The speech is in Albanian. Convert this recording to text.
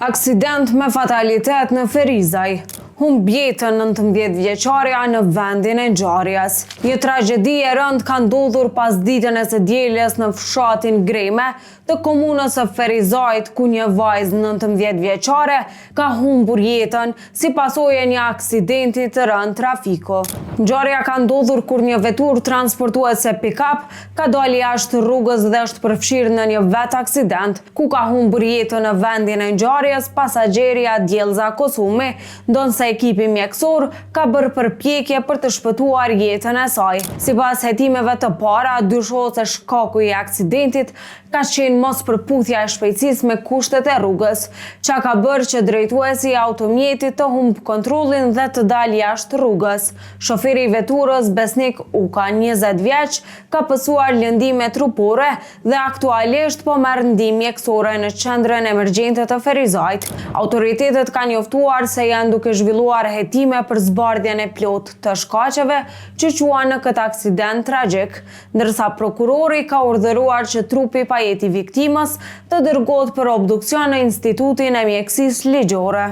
Aksident me fatalitet në Ferizaj. Humb jetën 19 vjeçaria në vendin e ngjarjes. Një tragjedi e rëndë ka ndodhur pas ditën e së dielës në fshatin Greme të komunës së Ferizajt, ku një vajzë 19 vjeçare ka humbur jetën si pasojë e një aksidenti të rënd trafiku. Ngjarja ka ndodhur kur një veturë transportuese pick-up ka dalë jashtë rrugës dhe është përfshirë në një vet aksident, ku ka humbur jetën në vendin e ngjarjes pasagjeria Djelza Kosumi, ndonse ekipi mjekësor ka bërë përpjekje për të shpëtuar jetën e saj. Sipas hetimeve të para, dyshohet se shkaku i aksidentit ka qenë mos përputhja e shpejtësisë me kushtet e rrugës, çka ka bërë që drejtuesi i automjetit të humb kontrollin dhe të dalë jashtë rrugës. Shoferi i veturës, Besnik Uka, 20 vjeç, ka pësuar lëndime trupore dhe aktualisht po merr ndihmë mjekësore në qendrën emergjente të Ferizajt. Autoritetet kanë njoftuar se janë duke zhvilluar hetime për zbardhjen e plotë të shkaqeve që quan në këtë aksident tragjik, ndërsa prokurori ka urdhëruar që trupi pa jetë i viktimës të dërgohet për obduksion në Institutin e Mjekësisë Ligjore.